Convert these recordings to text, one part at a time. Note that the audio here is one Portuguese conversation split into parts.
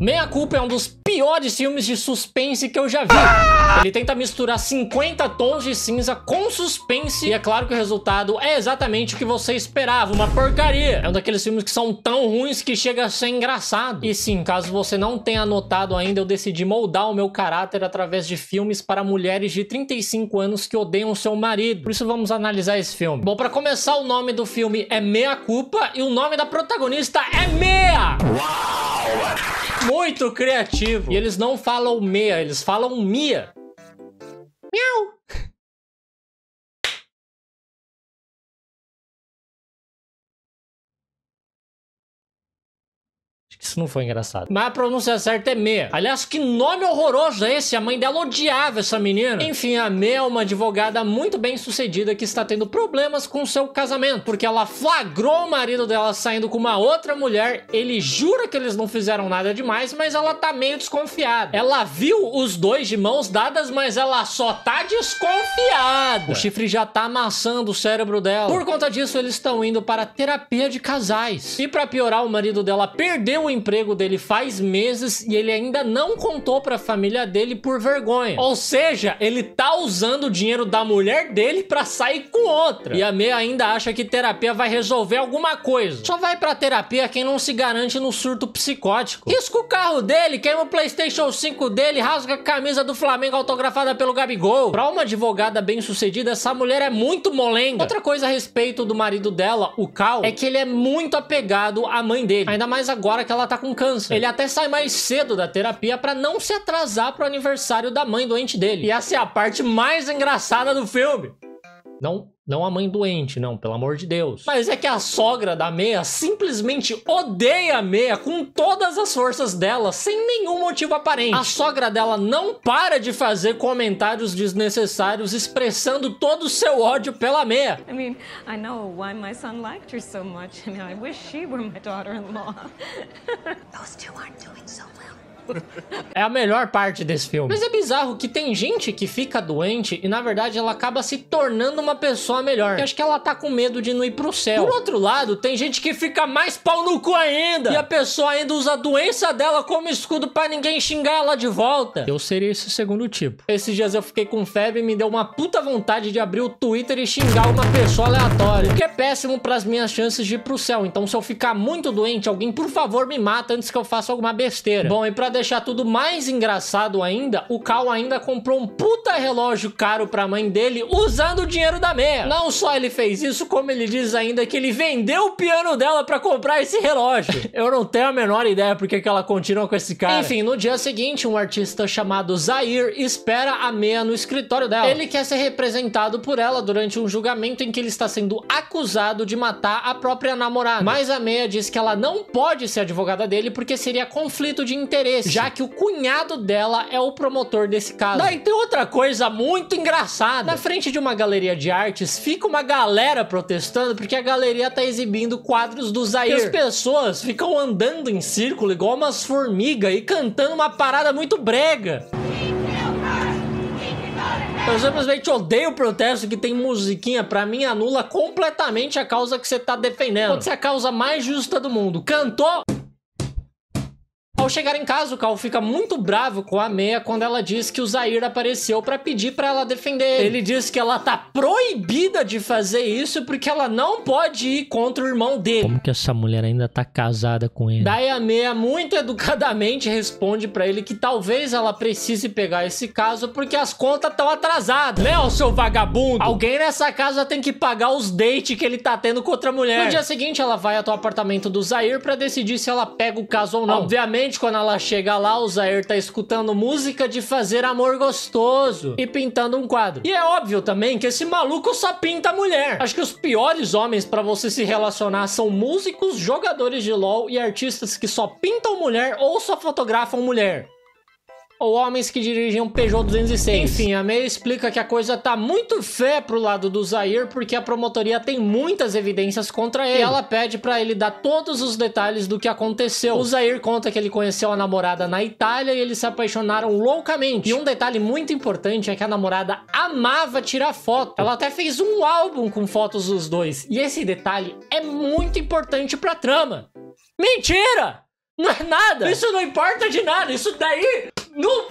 Meia Culpa é um dos piores filmes de suspense que eu já vi. Ele tenta misturar 50 tons de cinza com suspense e é claro que o resultado é exatamente o que você esperava, uma porcaria. É um daqueles filmes que são tão ruins que chega a ser engraçado. E sim, caso você não tenha notado ainda, eu decidi moldar o meu caráter através de filmes para mulheres de 35 anos que odeiam seu marido. Por isso vamos analisar esse filme. Bom, para começar, o nome do filme é Meia Culpa e o nome da protagonista é Meia. Uau! Muito criativo. E eles não falam Meia, eles falam Mia. Miau. Acho que isso não foi engraçado. Mas a pronúncia certa é Meia. Aliás, que nome horroroso é esse? A mãe dela odiava essa menina. Enfim, a Meia é uma advogada muito bem sucedida que está tendo problemas com seu casamento, porque ela flagrou o marido dela saindo com uma outra mulher. Ele jura que eles não fizeram nada demais, mas ela tá meio desconfiada. Ela viu os dois de mãos dadas, mas ela só tá desconfiada. O chifre já tá amassando o cérebro dela. Por conta disso, eles estão indo para terapia de casais. E pra piorar, o marido dela perdeu o emprego dele faz meses e ele ainda não contou pra família dele por vergonha. Ou seja, ele tá usando o dinheiro da mulher dele pra sair com outra. E a Meia ainda acha que terapia vai resolver alguma coisa. Só vai pra terapia quem não se garante no surto psicótico. Risca o carro dele, queima o PlayStation 5 dele, rasga a camisa do Flamengo autografada pelo Gabigol. Pra uma advogada bem sucedida, essa mulher é muito molenga. Outra coisa a respeito do marido dela, o Cal, é que ele é muito apegado à mãe dele. Ainda mais agora que ela tá com câncer. Ele até sai mais cedo da terapia pra não se atrasar pro aniversário da mãe doente dele. E essa é a parte mais engraçada do filme. Não a mãe doente, não, pelo amor de Deus. Mas é que a sogra da Meia simplesmente odeia a Meia com todas as forças dela, sem nenhum motivo aparente. A sogra dela não para de fazer comentários desnecessários expressando todo o seu ódio pela Meia. I mean, I know why my son liked her so much. I mean, I wish she were my daughter-in-law. Those two aren't doing so well. É a melhor parte desse filme. Mas é bizarro que tem gente que fica doente e na verdade ela acaba se tornando uma pessoa melhor. Eu acho que ela tá com medo de não ir pro céu. Por outro lado, tem gente que fica mais pau no cu ainda. E a pessoa ainda usa a doença dela como escudo pra ninguém xingar ela de volta. Eu seria esse segundo tipo. Esses dias eu fiquei com febre e me deu uma puta vontade de abrir o Twitter e xingar uma pessoa aleatória. O que é péssimo pras minhas chances de ir pro céu. Então se eu ficar muito doente, alguém por favor me mata antes que eu faça alguma besteira. Bom, e pra deixar tudo mais engraçado ainda, o Cal ainda comprou um puta relógio caro pra mãe dele usando o dinheiro da Meia. Não só ele fez isso, como ele diz ainda que ele vendeu o piano dela pra comprar esse relógio. Eu não tenho a menor ideia porque que ela continua com esse cara. Enfim, no dia seguinte, um artista chamado Zair espera a Meia no escritório dela. Ele quer ser representado por ela durante um julgamento em que ele está sendo acusado de matar a própria namorada. Mas a Meia diz que ela não pode ser advogada dele porque seria conflito de interesse, já que o cunhado dela é o promotor desse caso. Daí tem outra coisa muito engraçada. Na frente de uma galeria de artes, fica uma galera protestando porque a galeria tá exibindo quadros do Zair. E as pessoas ficam andando em círculo igual umas formigas e cantando uma parada muito brega. Eu simplesmente odeio o protesto que tem musiquinha. Pra mim, anula completamente a causa que você tá defendendo. Pode ser a causa mais justa do mundo. Cantou... Ao chegar em casa, o Cal fica muito bravo com a Meia quando ela diz que o Zair apareceu pra pedir pra ela defender ele. Ele diz que ela tá proibida de fazer isso porque ela não pode ir contra o irmão dele. Como que essa mulher ainda tá casada com ele? Daí a Meia, muito educadamente, responde pra ele que talvez ela precise pegar esse caso porque as contas estão atrasadas. Né, ô seu vagabundo? Alguém nessa casa tem que pagar os dates que ele tá tendo com outra mulher. No dia seguinte, ela vai até o apartamento do Zair pra decidir se ela pega o caso ou não. Obviamente, quando ela chega lá, o Zair tá escutando música de fazer amor gostoso e pintando um quadro. E é óbvio também que esse maluco só pinta mulher. Acho que os piores homens pra você se relacionar são músicos, jogadores de LoL e artistas que só pintam mulher ou só fotografam mulher. Ou homens que dirigem um Peugeot 206. Enfim, a Meia explica que a coisa tá muito feia pro lado do Zair porque a promotoria tem muitas evidências contra ele. E ela pede pra ele dar todos os detalhes do que aconteceu. O Zair conta que ele conheceu a namorada na Itália e eles se apaixonaram loucamente. E um detalhe muito importante é que a namorada amava tirar foto. Ela até fez um álbum com fotos dos dois. E esse detalhe é muito importante pra trama. Mentira! Não é nada. Isso não importa de nada. Isso daí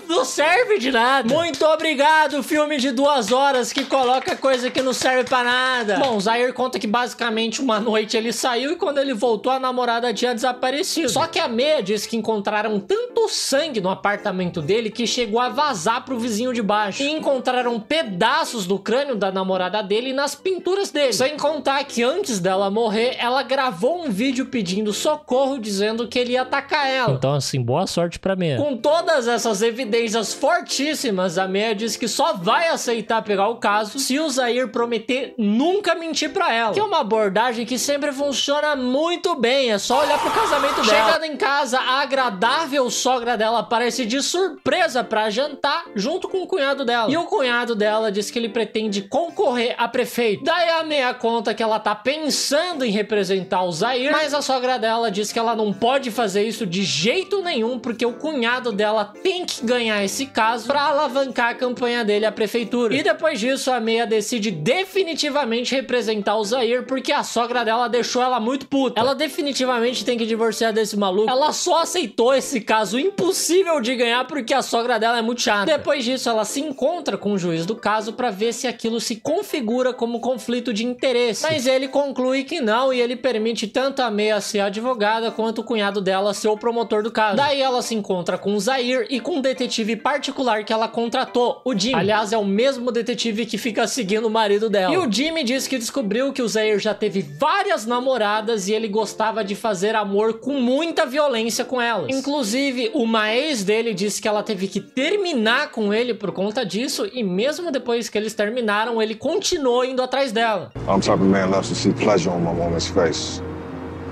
não serve de nada. Muito obrigado, filme de 2 horas que coloca coisa que não serve pra nada. Bom, Zaire conta que basicamente uma noite ele saiu e quando ele voltou a namorada tinha desaparecido. Só que a Mea diz que encontraram tanto sangue no apartamento dele que chegou a vazar pro vizinho de baixo. E encontraram pedaços do crânio da namorada dele nas pinturas dele. Sem contar que antes dela morrer, ela gravou um vídeo pedindo socorro, dizendo que ele ia atacar ela. Então assim, boa sorte pra Mea. Com todas essas evidências fortíssimas, a Mea diz que só vai aceitar pegar o caso se o Zaire prometer nunca mentir pra ela. Que é uma abordagem que sempre funciona muito bem, é só olhar pro casamento dela. Chegando em casa, a agradável sogra dela aparece de surpresa pra jantar junto com o cunhado dela. E o cunhado dela diz que ele pretende concorrer a prefeito. Daí a Mea conta que ela tá pensando em representar o Zaire, mas a sogra dela diz que ela não pode fazer isso de jeito nenhum, porque o cunhado dela tem que ganhar esse caso pra alavancar a campanha dele à prefeitura. E depois disso, a Mea decide definitivamente representar o Zaire, porque a sogra dela deixou ela muito puta. Ela definitivamente tem que divorciar desse maluco. Ela só aceitou esse caso impossível de ganhar porque a sogra dela é muito chata. Depois disso, ela se encontra com o juiz do caso pra ver se aquilo se configura como conflito de interesse. Mas ele conclui que não, e ele permite tanto a Mea ser advogada quanto o cunhado dela ser o promotor do caso. Daí ela se encontra com o Zaire e com um detetive particular que ela contratou, o Jimmy. Aliás, é o mesmo detetive que fica seguindo o marido dela. E o Jimmy diz que descobriu que o Zaire já teve várias namoradas e ele gostava de fazer amor com muita violência com elas. Inclusive, uma ex dele disse que ela teve que terminar com ele por conta disso, e mesmo depois que eles terminaram, ele continuou indo atrás dela. I'm the type of man loves to see pleasure on my woman's face,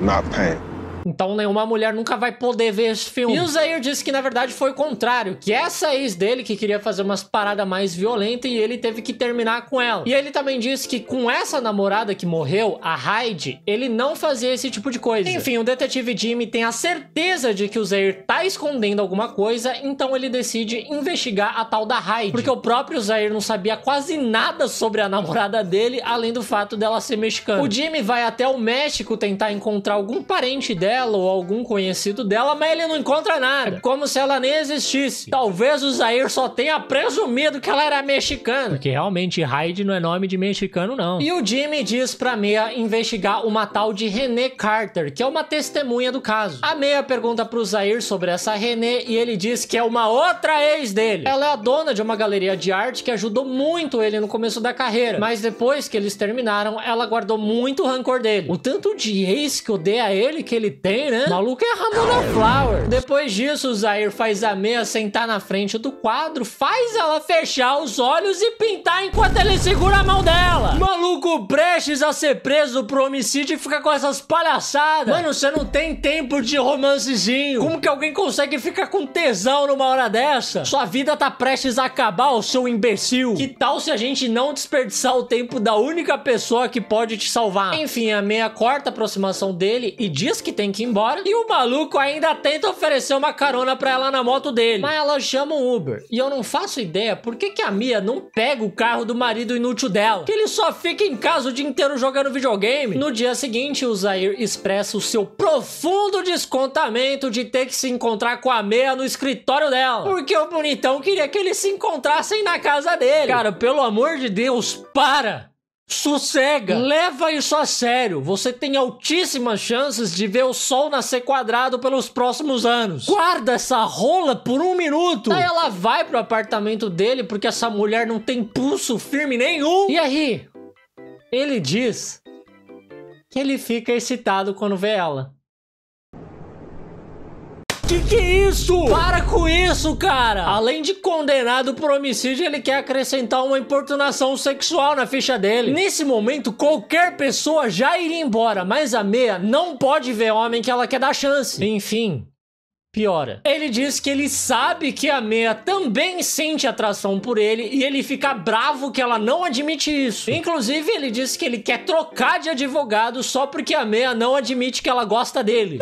not pain. Então nenhuma mulher nunca vai poder ver esse filme. E o Zaire disse que na verdade foi o contrário, que essa ex dele que queria fazer umas paradas mais violentas e ele teve que terminar com ela. E ele também disse que com essa namorada que morreu, a Heidi, ele não fazia esse tipo de coisa. Enfim, o detetive Jimmy tem a certeza de que o Zaire tá escondendo alguma coisa, então ele decide investigar a tal da Heidi. Porque o próprio Zaire não sabia quase nada sobre a namorada dele, além do fato dela ser mexicana. O Jimmy vai até o México tentar encontrar algum parente dela ou algum conhecido dela, mas ele não encontra nada. É como se ela nem existisse. Talvez o Zaire só tenha presumido que ela era mexicana, porque realmente Heidi não é nome de mexicano, não. E o Jimmy diz pra Mea investigar uma tal de Renee Carter, que é uma testemunha do caso. A Mea pergunta pro Zaire sobre essa Renee e ele diz que é uma outra ex dele. Ela é a dona de uma galeria de arte que ajudou muito ele no começo da carreira, mas depois que eles terminaram, ela guardou muito rancor dele. O tanto de ex que odeia ele que ele tem, né? O maluco é Ramona Flowers. Depois disso, o Zaire faz a Mea sentar na frente do quadro, faz ela fechar os olhos e pintar enquanto ele segura a mão dela. O maluco prestes a ser preso por homicídio e fica com essas palhaçadas. Mano, você não tem tempo de romancezinho. Como que alguém consegue ficar com tesão numa hora dessa? Sua vida tá prestes a acabar, ô seu imbecil. Que tal se a gente não desperdiçar o tempo da única pessoa que pode te salvar? Enfim, a Mea corta a aproximação dele e diz que tem que ir embora, e o maluco ainda tenta oferecer uma carona pra ela na moto dele, mas ela chama um Uber, e eu não faço ideia por que a Mea não pega o carro do marido inútil dela, que ele só fica em casa o dia inteiro jogando videogame. No dia seguinte, o Zaire expressa o seu profundo descontamento de ter que se encontrar com a Mea no escritório dela, porque o bonitão queria que eles se encontrassem na casa dele. Cara, pelo amor de Deus, para! Sossega, leva isso a sério. Você tem altíssimas chances de ver o sol nascer quadrado pelos próximos anos. Guarda essa rola por 1 minuto. Aí ela vai pro apartamento dele porque essa mulher não tem pulso firme nenhum. E aí, ele diz que ele fica excitado quando vê ela. Que é isso? Para com isso, cara! Além de condenado por homicídio, ele quer acrescentar uma importunação sexual na ficha dele. Nesse momento, qualquer pessoa já iria embora, mas a Mea não pode ver homem que ela quer dar chance. Enfim, piora. Ele diz que ele sabe que a Mea também sente atração por ele e ele fica bravo que ela não admite isso. Inclusive, ele diz que ele quer trocar de advogado só porque a Mea não admite que ela gosta dele.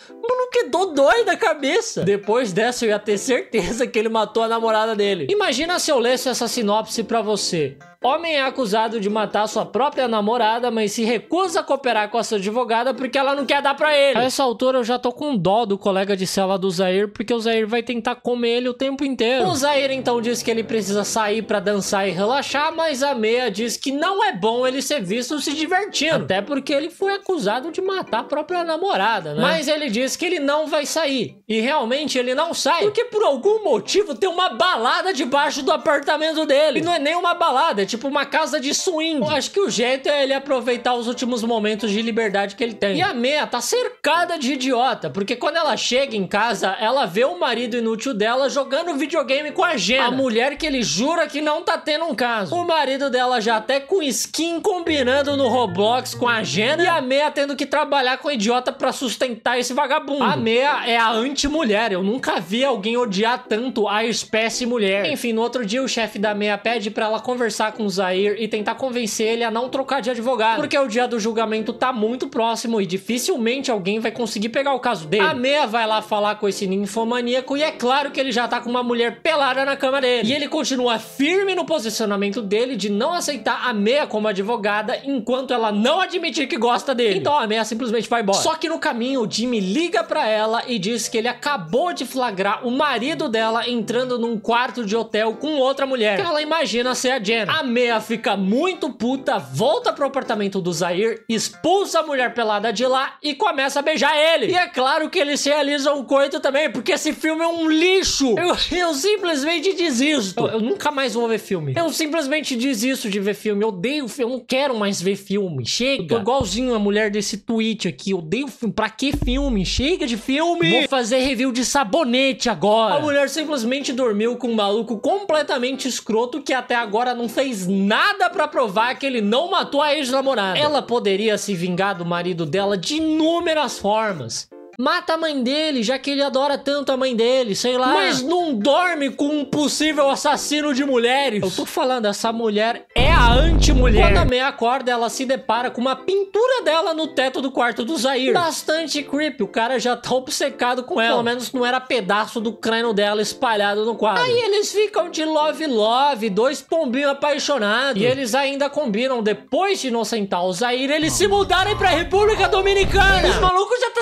Mano, que dodói da cabeça. Depois dessa eu ia ter certeza que ele matou a namorada dele. Imagina se eu lesse essa sinopse pra você. Homem é acusado de matar sua própria namorada, mas se recusa a cooperar com a sua advogada porque ela não quer dar pra ele. A essa altura eu já tô com dó do colega de cela do Zaire, porque o Zaire vai tentar comer ele o tempo inteiro. O Zaire então diz que ele precisa sair pra dançar e relaxar, mas a Mea diz que não é bom ele ser visto se divertindo, até porque ele foi acusado de matar a própria namorada, né? Mas ele diz que ele não vai sair, e realmente ele não sai, porque por algum motivo tem uma balada debaixo do apartamento dele. E não é nem uma balada, é tipo uma casa de swing. Eu acho que o jeito é ele aproveitar os últimos momentos de liberdade que ele tem. E a Mea tá cercada de idiota, porque quando ela chega em casa, ela vê o marido inútil dela jogando videogame com a Jenna, a mulher que ele jura que não tá tendo um caso. O marido dela já até com skin combinando no Roblox com a Jenna, e a Mea tendo que trabalhar com a idiota pra sustentar esse vagabundo. A Mea é a anti-mulher. Eu nunca vi alguém odiar tanto a espécie mulher. Enfim, no outro dia o chefe da Mea pede pra ela conversar com o Zaire e tentar convencer ele a não trocar de advogado, porque o dia do julgamento tá muito próximo e dificilmente alguém vai conseguir pegar o caso dele. A Mea vai lá falar com esse ninfomaníaco e é claro que ele já tá com uma mulher pelada na cama dele. E ele continua firme no posicionamento dele de não aceitar a Mea como advogada enquanto ela não admitir que gosta dele. Então a Mea simplesmente vai embora. Só que no caminho o Jimmy liga pra ela e diz que ele acabou de flagrar o marido dela entrando num quarto de hotel com outra mulher, que ela imagina ser a Jenna. A Mea fica muito puta, volta pro apartamento do Zaire, expulsa a mulher pelada de lá e começa a beijar ele. E é claro que eles realizam um coito também, porque esse filme é um lixo. Eu simplesmente desisto. Eu nunca mais vou ver filme. Eu simplesmente desisto de ver filme. Eu odeio filme. Eu não quero mais ver filme. Chega. Eu tô igualzinho a mulher desse tweet aqui. Eu odeio filme. Pra que filme? Chega de filme. Vou fazer review de Sabonete agora. A mulher simplesmente dormiu com um maluco completamente escroto que até agora não fez nada pra provar que ele não matou a ex-namorada. Ela poderia se vingar do marido dela de inúmeras formas. Mata a mãe dele, já que ele adora tanto a mãe dele, sei lá. Mas não dorme com um possível assassino de mulheres. Eu tô falando, essa mulher é a anti-mulher. Quando a Mea acorda, ela se depara com uma pintura dela no teto do quarto do Zaire. Bastante creepy, o cara já tá obcecado com ela. Pelo menos não era pedaço do crânio dela espalhado no quadro. Aí eles ficam de love, dois pombinhos apaixonados. E eles ainda combinam, depois de inocentar o Zaire, eles se mudarem pra República Dominicana. Os malucos já tá...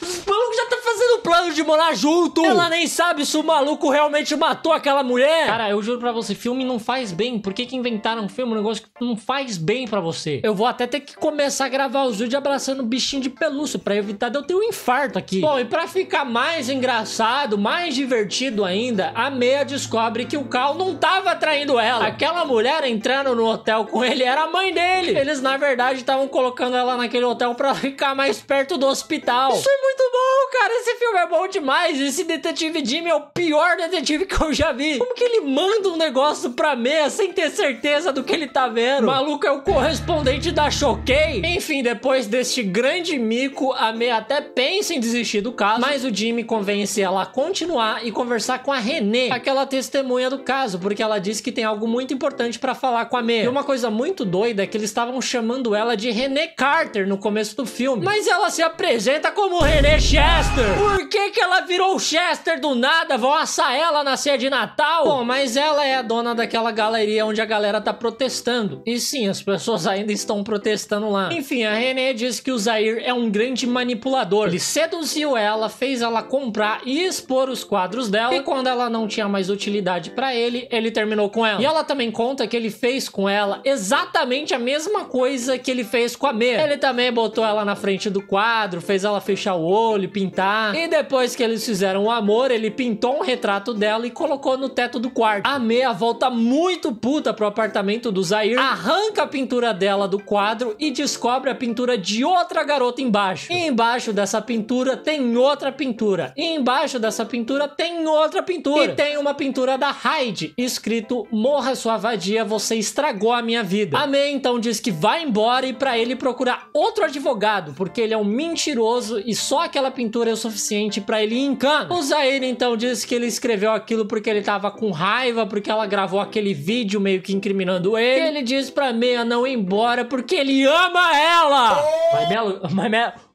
Os malucos já tá fazendo plano de morar junto. Ela nem sabe se o maluco realmente matou aquela mulher. Cara, eu juro pra você, filme não faz bem. Por que que inventaram um filme, um negócio que não faz bem pra você? Eu vou até ter que começar a gravar os vídeos abraçando bichinho de pelúcia pra evitar de eu ter um infarto aqui. Bom, e pra ficar mais engraçado, mais divertido ainda, a Mea descobre que o Cal não tava traindo ela. Aquela mulher entrando no hotel com ele era a mãe dele. Eles, na verdade, estavam colocando ela naquele hotel pra ficar mais perto do hospital. Isso é muito bom, cara. Esse filme é bom demais. Esse detetive Jimmy é o pior detetive que eu já vi. Como que ele manda um negócio pra Mea sem ter certeza do que ele tá vendo? O maluco é o correspondente da Choquei. Enfim, depois deste grande mico, a Mea até pensa em desistir do caso, mas o Jimmy convence ela a continuar e conversar com a Renée, aquela testemunha do caso, porque ela disse que tem algo muito importante pra falar com a Mea. E uma coisa muito doida é que eles estavam chamando ela de Renée Carter no começo do filme, mas ela se apresenta como Renée Chester. Por que que ela virou Chester do nada? Vão assar ela na ceia de Natal? Bom, mas ela é a dona daquela galeria onde a galera tá protestando. E sim, as pessoas ainda estão protestando lá. Enfim, a Renée diz que o Zaire é um grande manipulador. Ele seduziu ela, fez ela comprar e expor os quadros dela, e quando ela não tinha mais utilidade pra ele, ele terminou com ela. E ela também conta que ele fez com ela exatamente a mesma coisa que ele fez com a Mea. Ele também botou ela na frente do quadro, fez ela fechar o olho, pintar, e depois que eles fizeram o amor, ele pintou um retrato dela e colocou no teto do quarto. A Mea volta muito puta pro apartamento do Zaire, arranca a pintura dela do quadro e descobre a pintura de outra garota embaixo. E embaixo dessa pintura tem outra pintura. E embaixo dessa pintura tem outra pintura. E tem uma pintura da Heidi, escrito: "Morra sua vadia, você estragou a minha vida". A Mea então diz que vai embora e pra ele procurar outro advogado, porque ele é um mentiroso e só aquela pintura é o suficiente pra ele ir em cana. O Zaire então diz que ele escreveu aquilo porque ele tava com raiva, porque ela gravou aquele vídeo meio que incriminando ele. E ele diz pra Mea não ir embora porque ele ama ela.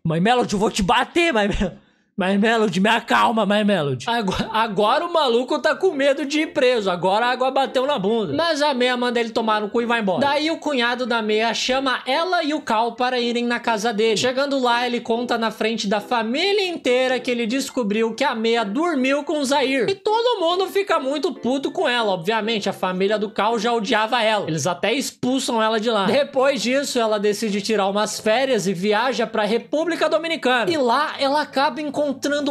My Melody, eu vou te bater, My Melody. My Melody, me acalma, My Melody. Agora o maluco tá com medo de ir preso. Agora a água bateu na bunda. Mas a Meia manda ele tomar no cu e vai embora. Daí o cunhado da Meia chama ela e o Cal para irem na casa dele. Chegando lá, ele conta na frente da família inteira que ele descobriu que a Meia dormiu com o Zaire. E todo mundo fica muito puto com ela. Obviamente, a família do Cal já odiava ela. Eles até expulsam ela de lá. Depois disso, ela decide tirar umas férias e viaja pra República Dominicana. E lá, ela acaba encontrando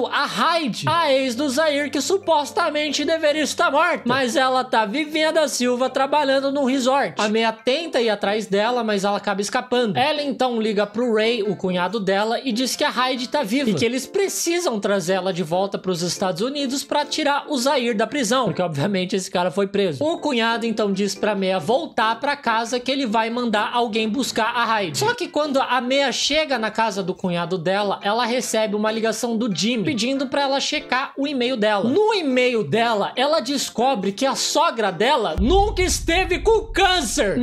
a Heidi, a ex do Zaire, que supostamente deveria estar morta. Mas ela tá Vivinha da Silva trabalhando num resort. A Meia tenta ir atrás dela, mas ela acaba escapando. Ela então liga pro Ray, o cunhado dela, e diz que a Heidi tá viva e que eles precisam trazer ela de volta pros Estados Unidos pra tirar o Zaire da prisão, porque obviamente esse cara foi preso. O cunhado então diz pra Meia voltar pra casa, que ele vai mandar alguém buscar a Heidi. Só que quando a Meia chega na casa do cunhado dela, ela recebe uma ligação do Jimmy pedindo pra ela checar o e-mail dela. No e-mail dela, ela descobre que a sogra dela nunca esteve com câncer.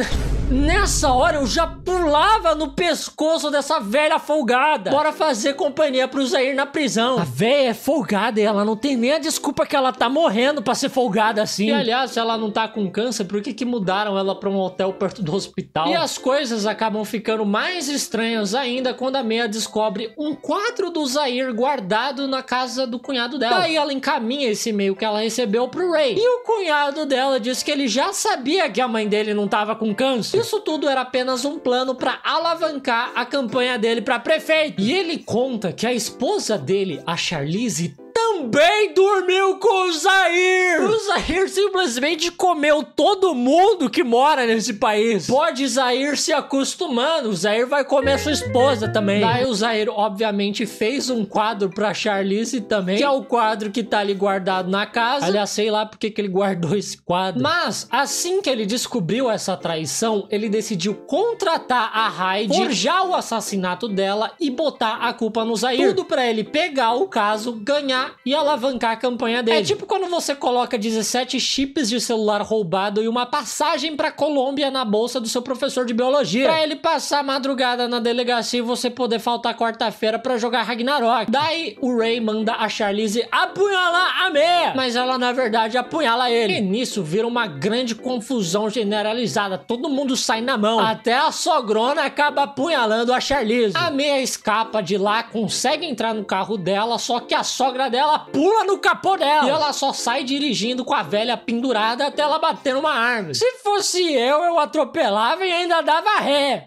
Nessa hora eu já pulava no pescoço dessa velha folgada. Bora fazer companhia pro Zaire na prisão. A velha é folgada e ela não tem nem a desculpa que ela tá morrendo pra ser folgada assim. E aliás, se ela não tá com câncer, por que mudaram ela pra um hotel perto do hospital? E as coisas acabam ficando mais estranhas ainda quando a Meia descobre um quadro do Zaire guardado na casa do cunhado dela. Daí ela encaminha esse e-mail que ela recebeu pro Ray. E o cunhado dela diz que ele já sabia que a mãe dele não tava com câncer. Isso tudo era apenas um plano pra alavancar a campanha dele pra prefeito. E ele conta que a esposa dele, a Charlize, também dormiu com o Zaire. O Zaire simplesmente comeu todo mundo que mora nesse país. Pode Zaire se acostumando, o Zaire vai comer sua esposa também. Daí o Zaire obviamente fez um quadro pra Charlize também, que é o quadro que tá ali guardado na casa. Aliás, sei lá porque que ele guardou esse quadro. Mas assim que ele descobriu essa traição, ele decidiu contratar a Heidi, forjar o assassinato dela e botar a culpa no Zaire. Tudo pra ele pegar o caso, ganhar e alavancar a campanha dele. É tipo quando você coloca 17 chips de celular roubado e uma passagem pra Colômbia na bolsa do seu professor de biologia, pra ele passar a madrugada na delegacia e você poder faltar quarta-feira pra jogar Ragnarok. Daí o Ray manda a Charlize apunhalar a Meia, mas ela na verdade apunhala ele. E nisso vira uma grande confusão generalizada, todo mundo sai na mão, até a sogrona acaba apunhalando a Charlize. A Meia escapa de lá, consegue entrar no carro dela, só que a sogra dela pula no capô dela e ela só sai dirigindo com a velha pendurada até ela bater numa árvore. Se fosse eu atropelava e ainda dava ré.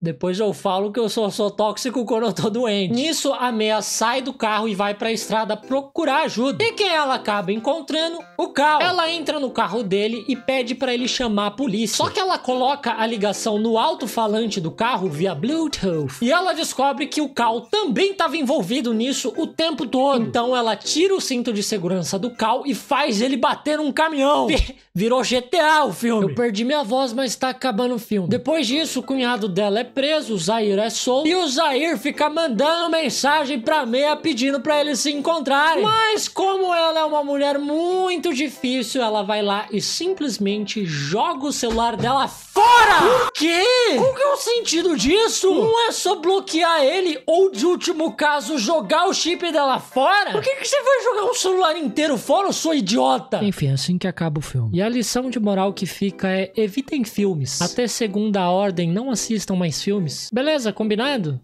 Depois eu falo que eu sou tóxico quando eu tô doente. Nisso, a Meia sai do carro e vai pra estrada procurar ajuda. E quem ela acaba encontrando? O Cal. Ela entra no carro dele e pede pra ele chamar a polícia. Só que ela coloca a ligação no alto-falante do carro via Bluetooth. E ela descobre que o Cal também estava envolvido nisso o tempo todo. Então ela tira o cinto de segurança do Cal e faz ele bater num caminhão. Virou GTA o filme. Eu perdi minha voz, mas tá acabando o filme. Depois disso, o cunhado dela é preso, o Zaire é solto e o Zaire fica mandando mensagem pra Meia pedindo pra eles se encontrarem. Mas como ela é uma mulher muito difícil, ela vai lá e simplesmente joga o celular dela fora! Por quê? Qual que é o sentido disso? Não é só bloquear ele ou, de último caso, jogar o chip dela fora? Por que você vai jogar um celular inteiro fora? Eu sou idiota! Enfim, é assim que acaba o filme. E a lição de moral que fica é: evitem filmes. Até segunda ordem, não assistam mais filmes. Beleza, combinado?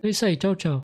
É isso aí, tchau, tchau.